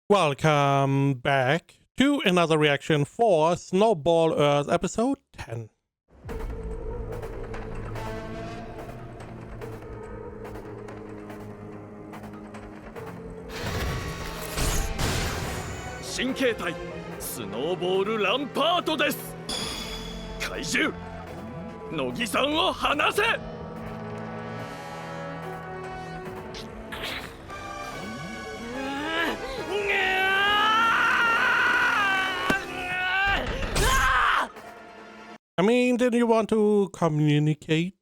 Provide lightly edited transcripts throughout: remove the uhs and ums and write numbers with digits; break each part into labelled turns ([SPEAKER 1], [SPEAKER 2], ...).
[SPEAKER 1] Welcome back to another reaction for Snowball Earth episode 10.
[SPEAKER 2] 新形態スノーボールランパートです。怪獣乃木さんを離せ。
[SPEAKER 1] I mean, did you want to communicate?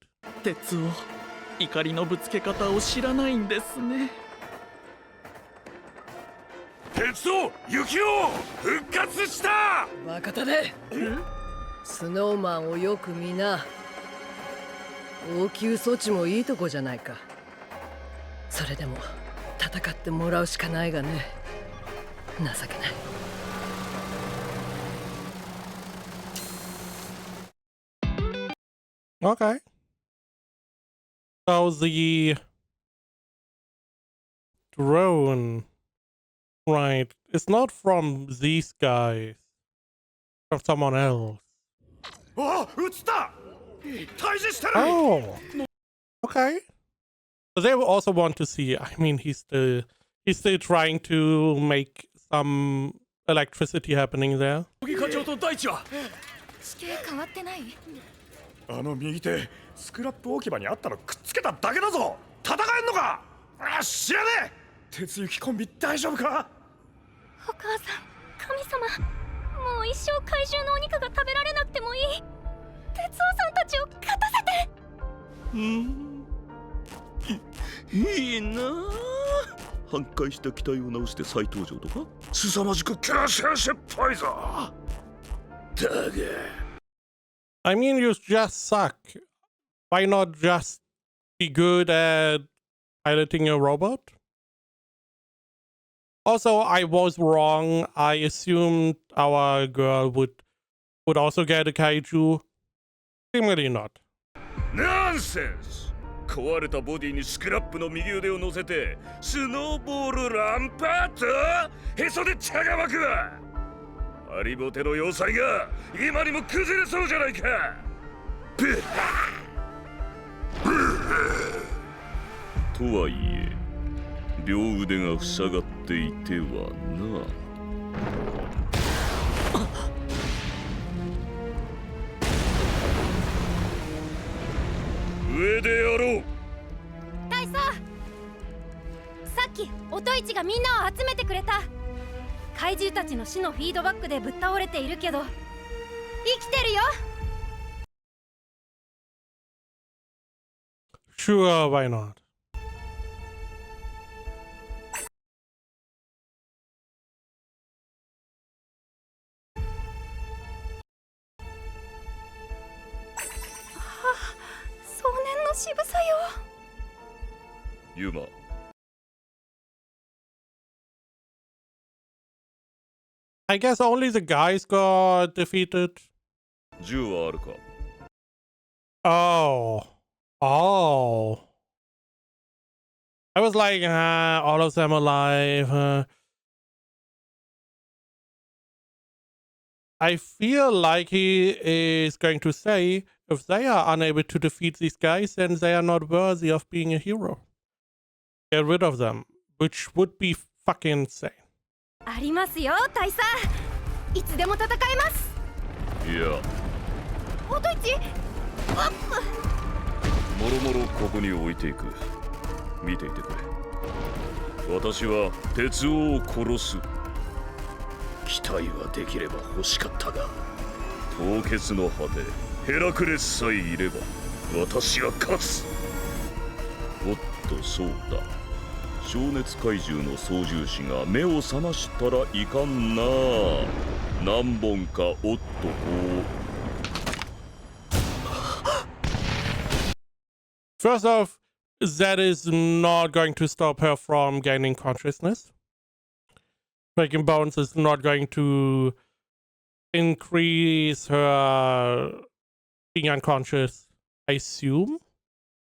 [SPEAKER 2] 鉄夫、怒りのぶつけ方を知らないんですね。鉄夫、雪を復活した。
[SPEAKER 3] バカだね。スノーマンをよく見な。応急措置もいいとこじゃないか。それでも戦ってもらうしかないがね。情けない。
[SPEAKER 1] Okay. So the drone, right, it's not from these guys, from someone else.
[SPEAKER 2] あ、撃った。退治してる。
[SPEAKER 1] Oh, okay. So they will also want to see. I mean, he's still trying to make some electricity happening there.
[SPEAKER 2] 課長と大地は
[SPEAKER 4] 地形変わってない？
[SPEAKER 2] あの右手スクラップ置き場にあったのくっつけただけだぞ。戦えんのか。あ、知らねえ。鉄雪コンビ大丈夫か。
[SPEAKER 4] お母さん、神様、もう一生怪獣のお肉が食べられなくてもいい。鉄夫さんたちを勝たせて。
[SPEAKER 5] いいなあ。半壊した機体を直して再登場とか凄まじくキャラシャシっぽいぞ。だが
[SPEAKER 1] I mean, you just suck. Why not just be good at piloting a robot? Also, I was wrong. I assumed our girl would also get a kaiju. Seemingly not.
[SPEAKER 5] ナンセンス。壊れたボディにスクラップの右腕を乗せてスノーボールランパート。へそで茶が湧くわ。ハリボテの要塞が今にも崩れそうじゃないか。とはいえ両腕が塞がっていてはな。上でやろう。
[SPEAKER 4] 大佐、さっき音市がみんなを集めてくれた。怪獣たちの死のフィードバックでぶっ倒れているけど生きてるよ。
[SPEAKER 1] Sure, why not?
[SPEAKER 4] Ah, 壮年の渋さよ。
[SPEAKER 5] ユマ。
[SPEAKER 1] I guess only the guys got defeated.
[SPEAKER 5] 銃はあるか。
[SPEAKER 1] Oh. I was like, all of them alive. I feel like he is going to say, if they are unable to defeat these guys, then they are not worthy of being a hero. Get rid of them, which would be fucking insane.
[SPEAKER 4] ありますよ、大佐。いつでも戦えます。
[SPEAKER 5] いや、
[SPEAKER 4] 音市、
[SPEAKER 5] もろもろここに置いていく。見ていてくれ。私は鉄夫を殺す。期待はできれば欲しかったが、凍結の果てヘラクレスさえいれば私が勝つ。おっと、そうだ。超熱怪獣の操縦士が目を覚ましたらいかんな。何本かおっとこう。
[SPEAKER 1] First off, that is not going to stop her from gaining consciousness. Breaking bones is not going to increase her being unconscious, I assume.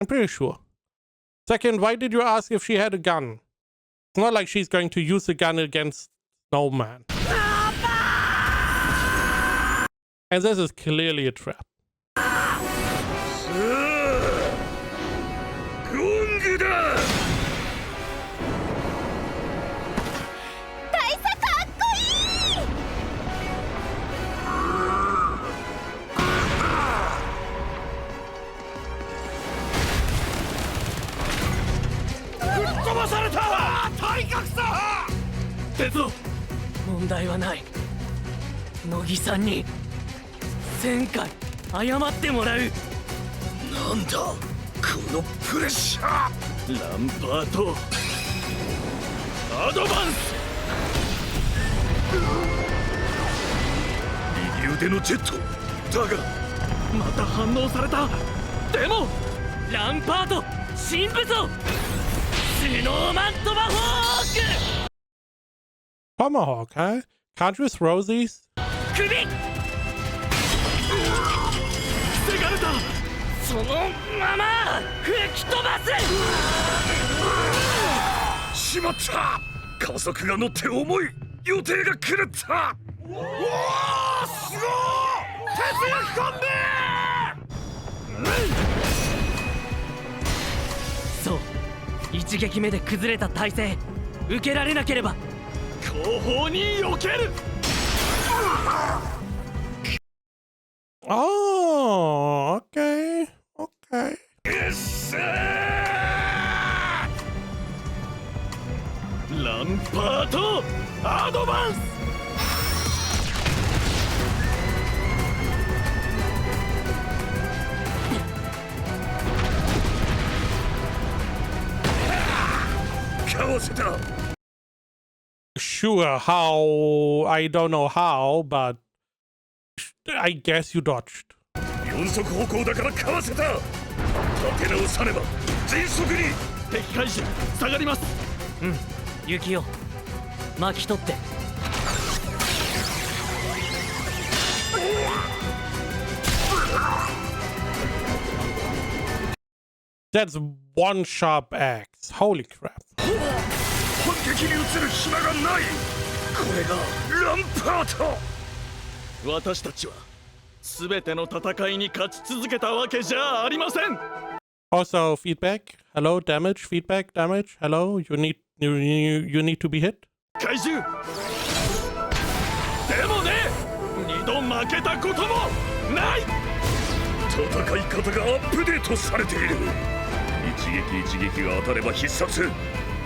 [SPEAKER 1] I'm pretty sure. Second, why did you ask if she had a gun? It's not like she's going to use a gun against snowman. And this is clearly a trap.
[SPEAKER 5] ゴングだ。
[SPEAKER 4] 大佐かっこいい。
[SPEAKER 2] 飛ばされた。体格差。
[SPEAKER 6] 鉄道問題はない。乃木さんに1000回謝ってもらう。
[SPEAKER 2] なんだこのプレッシャー。
[SPEAKER 6] ランパートアドバンス。
[SPEAKER 5] 右腕のジェットだが
[SPEAKER 6] また反応された。でもランパート新武装スノーマントマホーク。
[SPEAKER 1] Tomahawk, huh? Can't you throw these?
[SPEAKER 6] 首防がれた。そのまま吹き飛ばす。
[SPEAKER 5] しまった。加速が乗って重い。予定が狂った。
[SPEAKER 2] おおすごい。鉄焼きコンビ。
[SPEAKER 6] そう一撃目で崩れた体勢受けられなければ後方に避ける。
[SPEAKER 1] Oh, okay. Okay.
[SPEAKER 5] よっしゃ
[SPEAKER 6] ランパートアドバンス。
[SPEAKER 5] かわせた。
[SPEAKER 1] Sure, how? I don't know how, but I guess you dodged.
[SPEAKER 5] 四足歩行だからかわせた。立て直さねば迅速に。
[SPEAKER 6] 敵回収下がります。うん雪を巻き取って。
[SPEAKER 1] That's one sharp axe. Holy crap.
[SPEAKER 5] 本敵に移る暇がない。これがランパート。
[SPEAKER 6] 私たちは全ての戦いに勝ち続けたわけじゃありません。
[SPEAKER 1] Also, feedback. Hello, damage. Feedback, damage. Hello, you need to be hit.
[SPEAKER 6] 怪獣でもね二度負けたこともない。
[SPEAKER 5] 戦い方がアップデートされている。一撃一撃が当たれば必殺。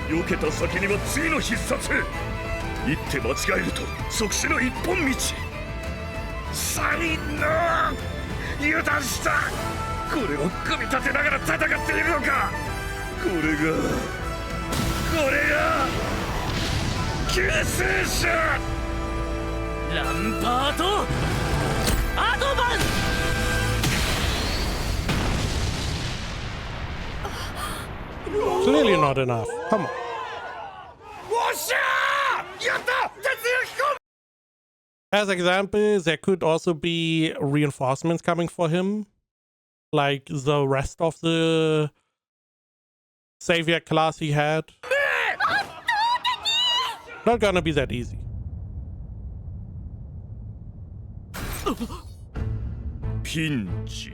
[SPEAKER 5] 避けた先には次の必殺。一手間違えると即死の一本道。才能油断した。これを組み立てながら戦っているのか。これが救世主。
[SPEAKER 6] ランパートアドバンス。
[SPEAKER 1] Clearly not enough. Come on.
[SPEAKER 2] おっしゃー。やった。鉄焼きコンビ。
[SPEAKER 1] As example, there could also be reinforcements coming for him, like the rest of the savior class he had. Not gonna be that easy.
[SPEAKER 5] Pinch.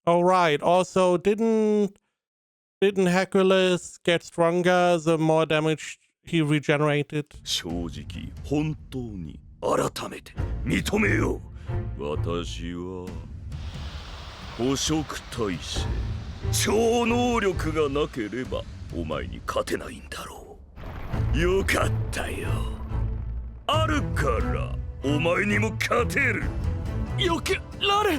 [SPEAKER 1] All right. Also, didn't Hercules get stronger the more damage he regenerated?
[SPEAKER 5] 正直本当に改めて認めよう。私は捕食耐性。超能力がなければお前に勝てないんだろう。よかったよ。あるからお前にも勝てる。
[SPEAKER 6] 避けられ。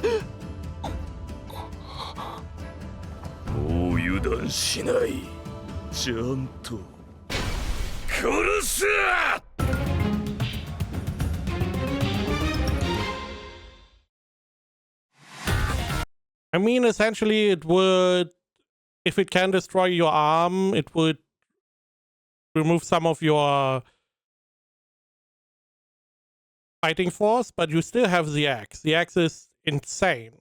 [SPEAKER 5] もう油断しない。ちゃんと殺す。
[SPEAKER 1] I mean, essentially, it would, if it can destroy your arm, it would remove some of your fighting force, but you still have the axe. The axe is insane.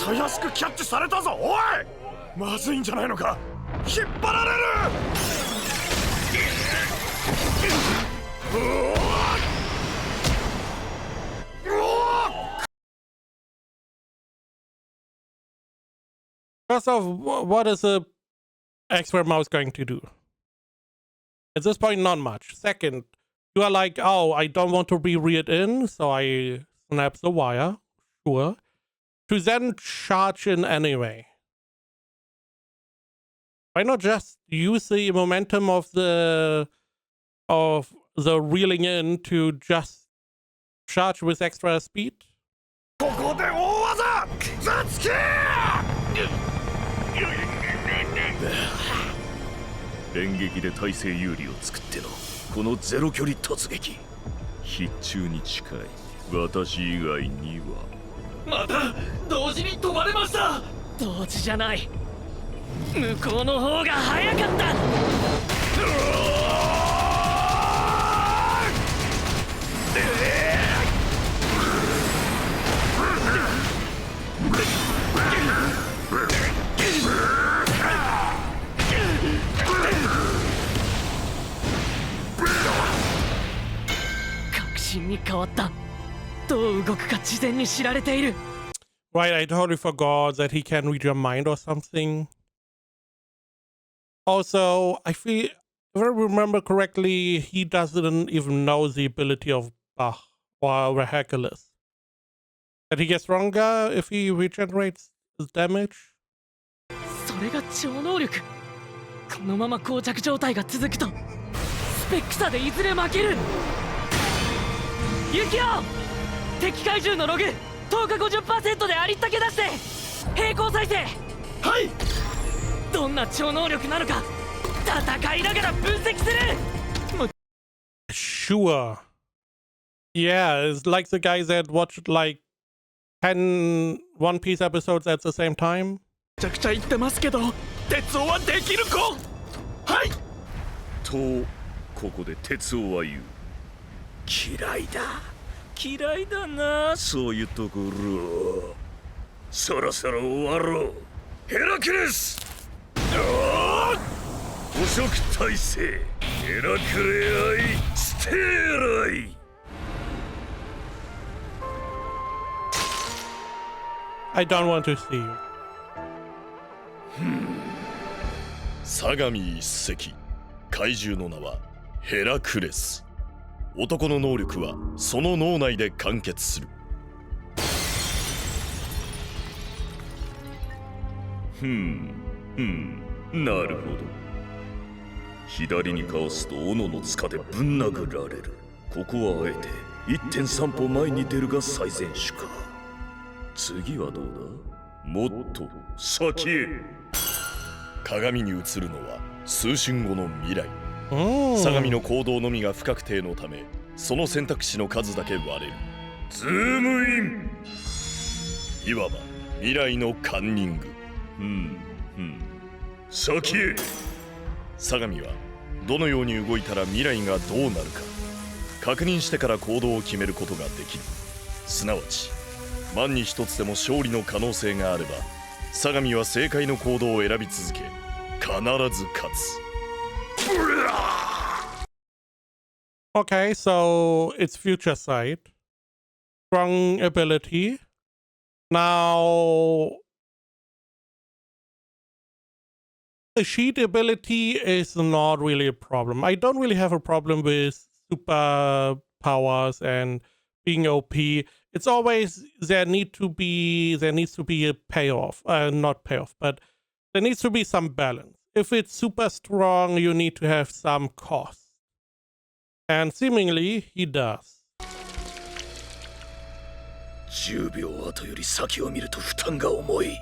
[SPEAKER 2] たやすくキャッチされたぞ。おい、まずいんじゃないのか。引っ張られる。
[SPEAKER 1] First off, what is a extra mouse going to do? At this point, not much. Second, you are like, oh, I don't want to be reared in, so I snap the wire. Sure. To then charge in anyway. Why not just use the momentum of the reeling in to just charge with extra speed?
[SPEAKER 2] ここで大技ザツキ
[SPEAKER 5] 連撃で体勢有利を作ってのこのゼロ距離突撃、必中に近い。私以外には
[SPEAKER 6] また同時に飛ばれました。同時じゃない、向こうの方が早かった。確信に変わった。どう動くか事前に知られている。
[SPEAKER 1] Right, I totally forgot that he can read your mind or something. Also, I feel, if I remember correctly, he doesn't even know the ability of Bach or Hercules. That he gets stronger if he regenerates his damage.
[SPEAKER 6] それが超能力。このまま膠着状態が続くとスペック差でいずれ負ける。ユキオ、敵怪獣のログ10日 50% でありったけ出して平行再生。はい。どんな超能力なのか戦いながら分析する。
[SPEAKER 1] Sure. Yeah, it's like the guys that watched like 10 One Piece episodes at the same time.
[SPEAKER 6] めちゃくちゃ言ってますけど、鉄夫はできる子。はい。
[SPEAKER 5] とここで鉄夫は言う。嫌いだ。嫌いだな、そういうところ。そろそろ終わろう。ヘラクレス。捕食体制。ヘラクレアイステーライ。
[SPEAKER 1] I don't want to see you.
[SPEAKER 2] 相模一隻、怪獣の名はヘラクレス。男の能力はその脳内で完結する。
[SPEAKER 5] なるほど。左にかわすと斧の塚でぶん殴られる。ここはあえて 1.3 歩前に出るが最善手か。次はどうだ。もっと先へ。鏡に映るのは数春後の未来。相模の行動のみが不確定のため、その選択肢の数だけ割れる。ズームイン。いわば未来のカンニング。先へ。相模はどのように動いたら未来がどうなるか確認してから行動を決めることができる。すなわち万に一つでも勝利の可能性があれば、相模は正解の行動を選び続け、必ず勝つ。
[SPEAKER 1] Okay, so it's future sight. Strong ability. Now, the sheet ability is not really a problem. I don't really have a problem with super powers and being OP. It's always there needs to be a payoff. Not payoff, but there needs to be some balance. If it's super strong, you need to have some cost. And seemingly, he does.
[SPEAKER 5] 10秒後より先を見ると負担が重い。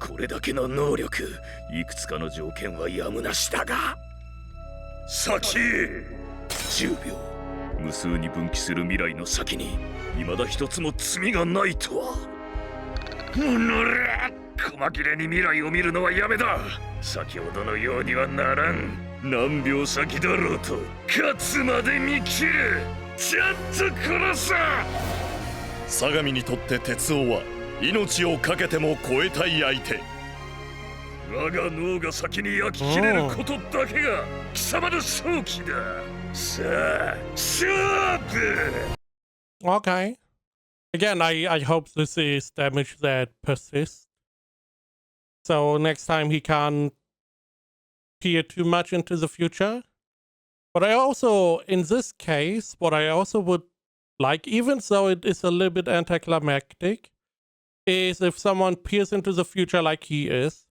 [SPEAKER 5] これだけの能力、いくつかの条件はやむなしだが。先へ。10秒。無数に分岐する未来の先に、未だ一つも罪がないとは。のれ、細切れに未来を見るのはやめだ。先ほどのようにはならん。何秒先だろうと勝つまで見切る。ちゃんと殺す。
[SPEAKER 2] 相模にとって鉄夫は命を懸けても超えたい相手。
[SPEAKER 5] 我が脳が先に焼き切れることだけが貴様の勝機だ。さあ勝負。
[SPEAKER 1] Okay. Again, I hope this is damage that persists. So next time he can't peer too much into the future. But I also, in this case, what I also would like, even though it is a little bit anticlimactic, is if someone peers into the future like he is,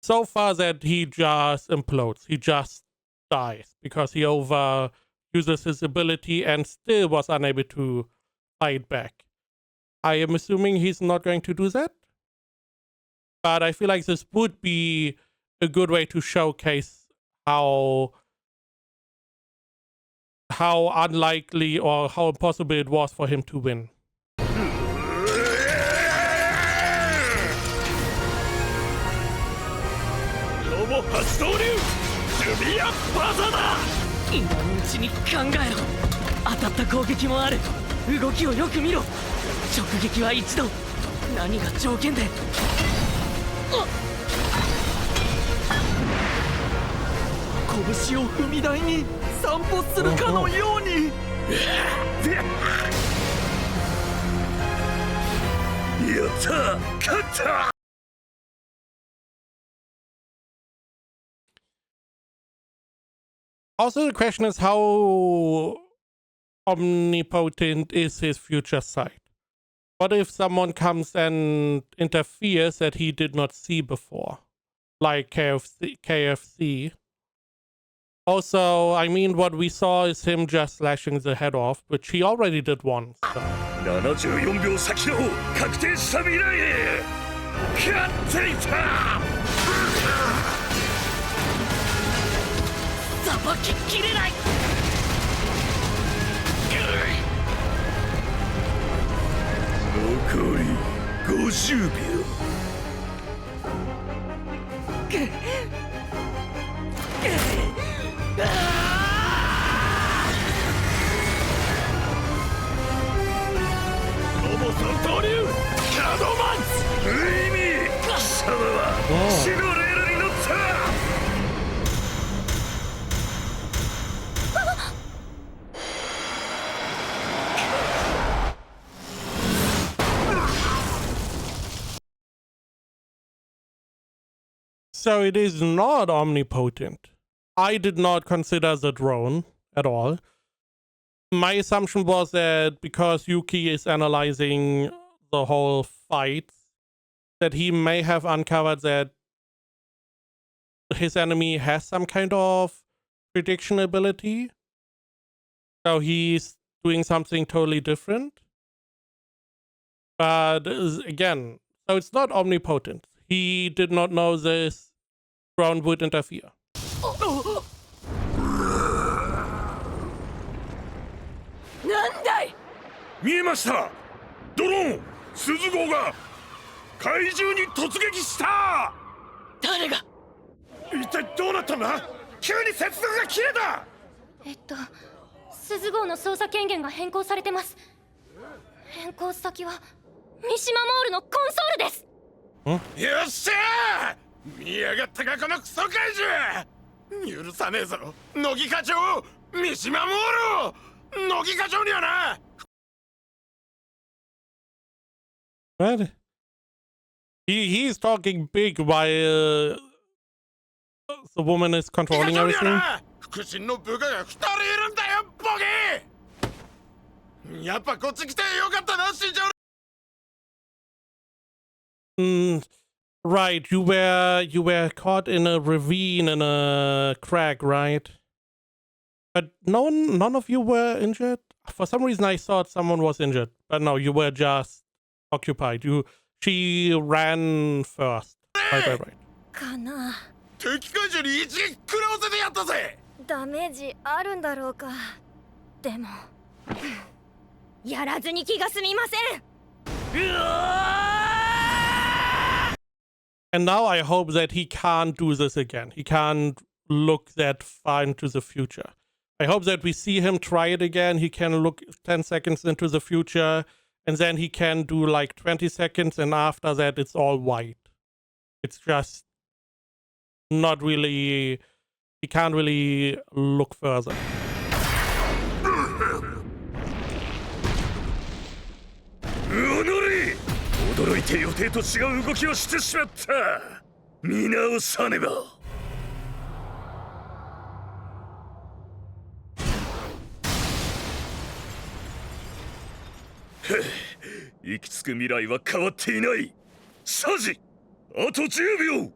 [SPEAKER 1] so far that he just implodes. He just dies because he overuses his ability and still was unable to fight back. I am assuming he's not going to do that. But I feel like this would be a good way to showcase how unlikely or how impossible it was for him to win.
[SPEAKER 5] ロボ発動流ルビアバザだ。
[SPEAKER 6] 今のうちに考えろ。当たった攻撃もある。動きをよく見ろ。直撃は一度。何が条件で。拳を踏み台に散歩するかのように。
[SPEAKER 5] やった勝った。
[SPEAKER 1] Also, the question is how omnipotent is his future sight? What if someone comes and interferes that he did not see before? Like KFC. Also, I mean, what we saw is him just slashing the head off, which he already did once. So.
[SPEAKER 5] 74秒先の確定した未来へ勝っていた。
[SPEAKER 6] さばききれない。
[SPEAKER 5] 残り50秒。ロボ三刀流カドマンス。無意味。貴様は死のレールに乗った。
[SPEAKER 1] So it is not omnipotent. I did not consider the drone at all. My assumption was that because Yuki is analyzing the whole fight, that he may have uncovered that his enemy has some kind of prediction ability. So he's doing something totally different. But again, so it's not omnipotent. He did not know this drone would interfere.
[SPEAKER 3] なんだい。
[SPEAKER 5] 見えました。ドローン鈴号が怪獣に突撃した。
[SPEAKER 6] 誰が。
[SPEAKER 5] 一体どうなったんだ。急に接続が切れた。
[SPEAKER 4] 鈴号の操作権限が変更されてます。変更先は三島モールのコンソールです。
[SPEAKER 5] よっしゃー。見やがったかこのクソ怪獣。許さねえぞ乃木課長。三島モール乃木課長にはな。
[SPEAKER 1] What? He's talking big while the woman is controlling everything.
[SPEAKER 5] 腹心の部下が2人いるんだよボケ。やっぱこっち来てよかったな新庄。
[SPEAKER 1] Right, you were caught in a ravine in a crack, right? But none of you were injured. For some reason, I thought someone was injured, but no, you were just occupied. She ran first. Right.
[SPEAKER 4] かな。
[SPEAKER 5] 敵怪獣に一撃食らわせてやったぜ。
[SPEAKER 4] ダメージあるんだろうか。でもやらずに気が済みません。
[SPEAKER 1] And now I hope that he can't do this again. He can't look that far into the future. I hope that we see him try it again. He can look 10 seconds into the future, and then he can do like 20 seconds, and after that it's all white. It's just not really, he can't really look further.
[SPEAKER 2] 驚いて予定と違う動きをしてしまった。見直さねば。行き着く未来は変わっていない。サジ、あと10秒。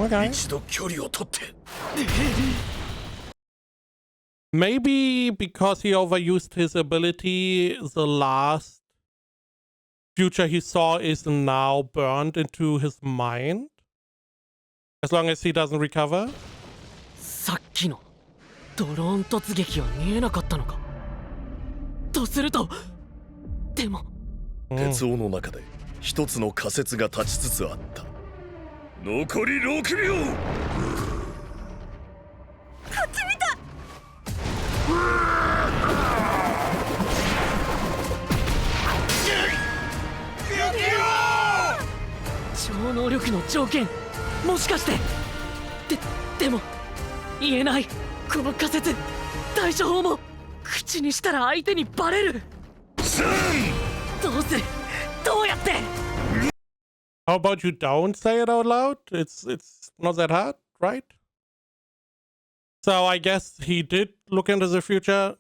[SPEAKER 1] Okay.
[SPEAKER 2] 一度距離を取って。
[SPEAKER 1] Maybe because he overused his ability, the last future he saw is now burned into his mind? As long as he doesn't recover?
[SPEAKER 6] さっきのドローン突撃は見えなかったのか。とすると、でも
[SPEAKER 2] 鉄王の中で一つの仮説が立ちつつあった。残り6秒。
[SPEAKER 4] こっち見た。
[SPEAKER 6] 超能力の条件、もしかして。でも言えない。この仮説、対処法も口にしたら相手にバレる。どうする？どうやって？
[SPEAKER 1] How about you don't say it out loud? It's not that hard, right? So I guess he did look into the future.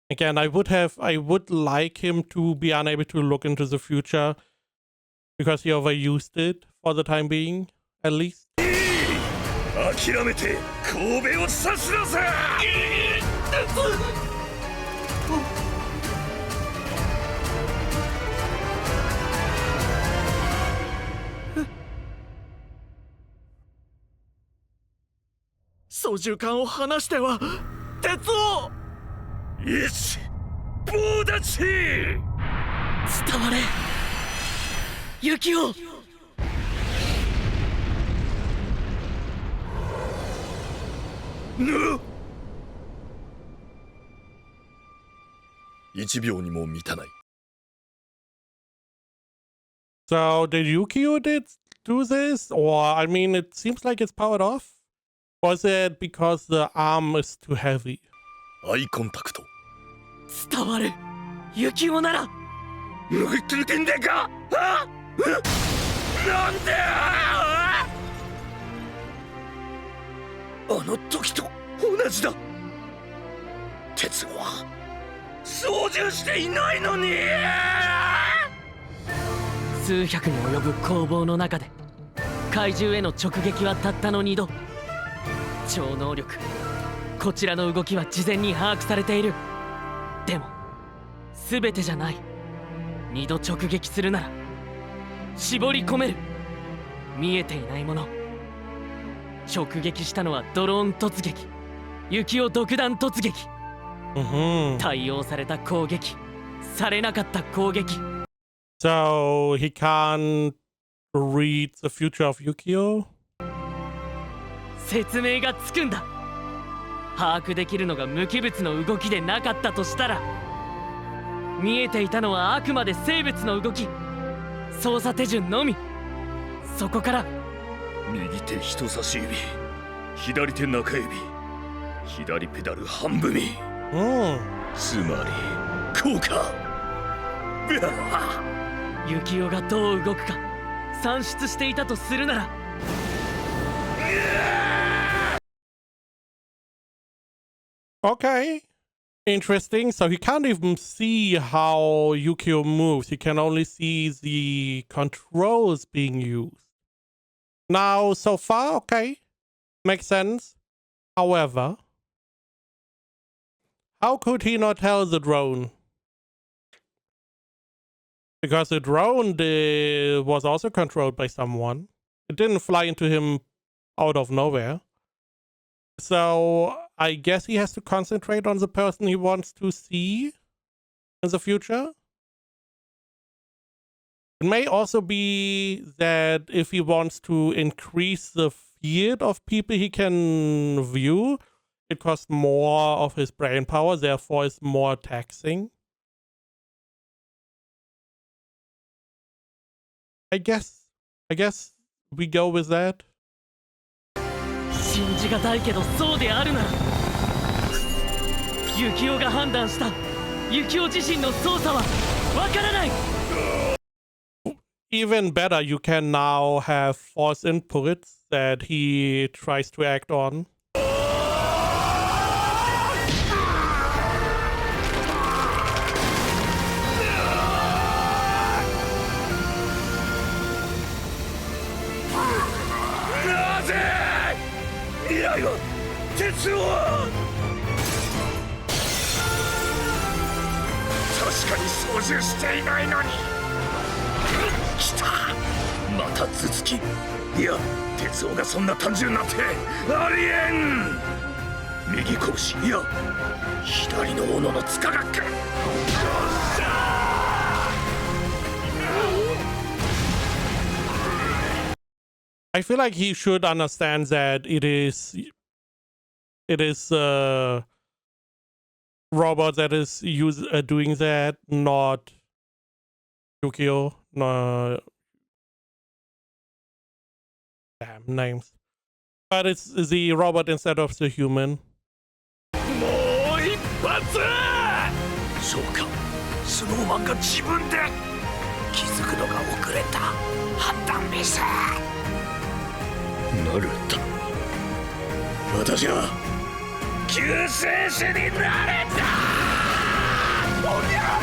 [SPEAKER 1] Again, I would like him to be unable to look into the future because he overused it for the time being, at least.
[SPEAKER 2] 諦めて神戸を刺しなさい。
[SPEAKER 6] 操縦桿を離しては鉄を
[SPEAKER 2] 一棒立ち。
[SPEAKER 6] 伝われ雪を。
[SPEAKER 2] 1秒にも満たない。
[SPEAKER 1] So did Yukio do this? Or, I mean, it seems like it's powered off. Was it because the arm is too heavy?
[SPEAKER 2] アイコンタクト。
[SPEAKER 6] 伝わる雪をなら。
[SPEAKER 2] 聞いてんでか。なんで。あの時と同じだ。鉄は操縦していないのに。
[SPEAKER 6] 数百に及ぶ攻防の中で怪獣への直撃はたったの2度。超能力、こちらの動きは事前に把握されている。でも全てじゃない。2度直撃するなら絞り込める。見えていないもの。直撃したのはドローン突撃、雪を独断突撃、対応された攻撃、されなかった攻撃。
[SPEAKER 1] So he can't read the future of Yukio?
[SPEAKER 6] 説明がつくんだ。把握できるのが無機物の動きでなかったとしたら、見えていたのはあくまで生物の動き、操作手順のみ。そこから
[SPEAKER 2] 右手人差し指、左手中指、左ペダル半踏み。つまりこうか。
[SPEAKER 6] ユキオがどう動くか算出していたとするなら。
[SPEAKER 1] Okay. Interesting. So he can't even see how Yukio moves. He can only see the controls being used. Now, so far, okay. Makes sense. However, how could he not tell the drone? Because the drone was also controlled by someone. It didn't fly into him out of nowhere. So I guess he has to concentrate on the person he wants to see in the future. It may also be that if he wants to increase the field of people he can view, it costs more of his brain power, therefore it's more taxing. I guess we go with that.
[SPEAKER 6] 信じがたいけどそうであるならユキオが判断したユキオ自身の操作はわからない。
[SPEAKER 1] Even better, you can now have force inputs that he tries to act on. I feel like he should understand that it is robot that is doing that, not Yukio. No, damn names. But it's the robot instead of the human.
[SPEAKER 5] もう一発。そうか、スノーマンが自分で気づくのが遅れた判断ミス。ナルト、私は救世主になれた。おりゃ。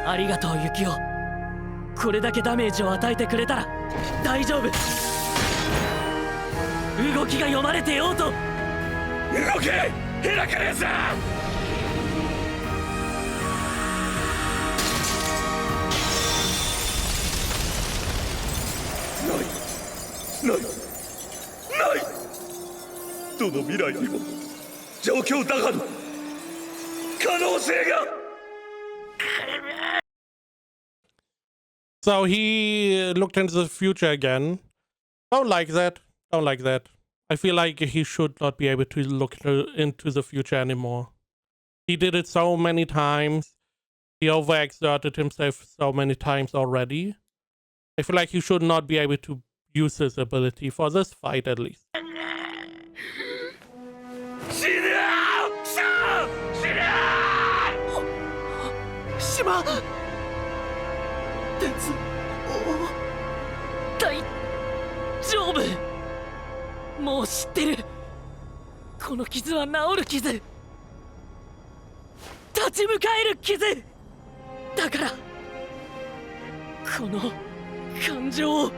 [SPEAKER 6] ありがとうユキオ。これだけダメージを与えてくれたら大丈夫。動きが読まれてようと。
[SPEAKER 5] 動け、ヘラクレス。ないどの未来にも状況打破の可能性が。
[SPEAKER 1] So he looked into the future again. Don't like that. Don't like that. I feel like he should not be able to look into the future anymore. He did it so many times. He overexerted himself so many times already. I feel like he should not be able to use his ability for this fight at least.
[SPEAKER 6] 島鉄大丈夫。もう知ってる。この傷は治る傷、立ち向かえる傷だから、この感情を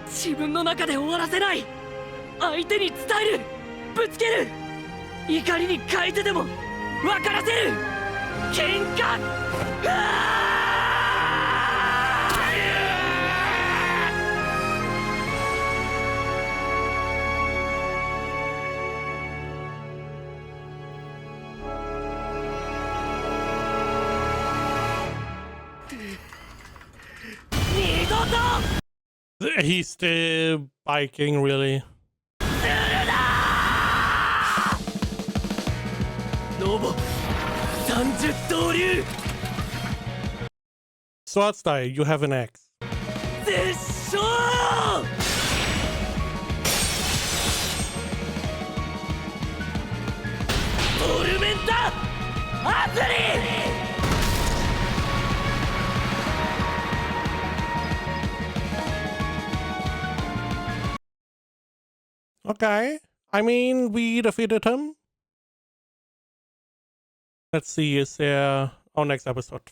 [SPEAKER 6] 自分の中で終わらせない。相手に伝える、ぶつける、怒りに変えてでも分からせる。喧嘩。
[SPEAKER 1] He's still biking, really.
[SPEAKER 6] ノボ30刀流。
[SPEAKER 1] Sword style, you have an axe.
[SPEAKER 6] 絶唱。トルメンタアツリ。
[SPEAKER 1] Okay. I mean, we defeated him. Let's see, is there... Oh, next episode.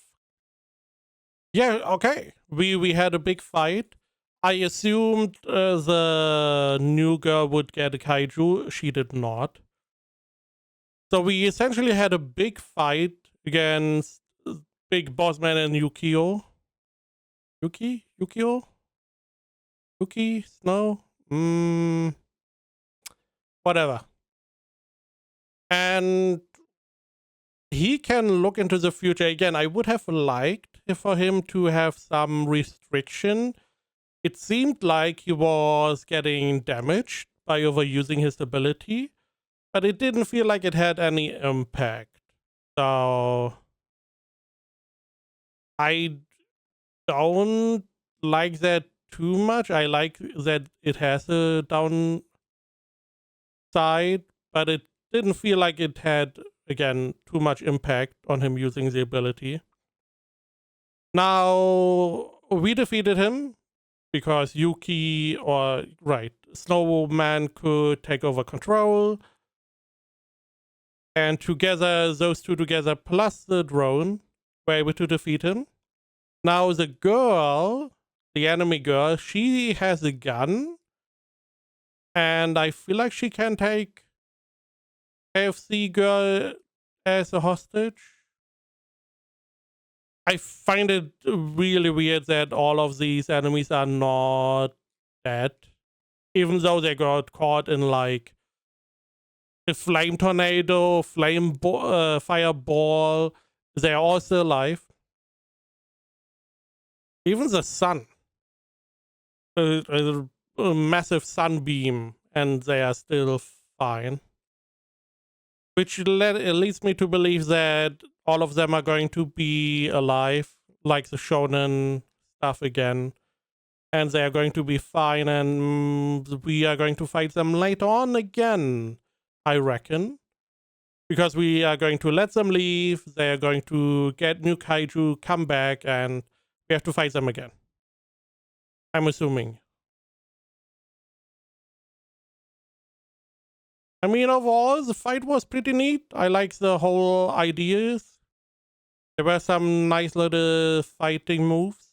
[SPEAKER 1] Yeah, okay. We had a big fight. I assumed the new girl would get a kaiju. She did not. So we essentially had a big fight against Big Boss Man and Yukio. Yukio? Yuki? Snow? Whatever. And he can look into the future again. I would have liked for him to have some restriction. It seemed like he was getting damaged by overusing his ability, but it didn't feel like it had any impact. So I don't like that too much. I like that it has a downside, but it didn't feel like it had, again, too much impact on him using the ability. Now, we defeated him because Snowman could take over control. And together, those two together, plus the drone, were able to defeat him. Now the girl, the enemy girl, she has a gun. And I feel like she can take AFC girl as a hostage. I find it really weird that all of these enemies are not dead. Even though they got caught in like a flame tornado, fireball, they're all still alive. Even the sun. A massive sunbeam, and they are still fine. Which leads me to believe that all of them are going to be alive, like the shonen stuff again. And they are going to be fine, and we are going to fight them later on again, I reckon. Because we are going to let them leave, they are going to get new kaiju, come back, and we have to fight them again. I'm assuming. I mean, overall, the fight was pretty neat. I like the whole ideas. There were some nice little fighting moves.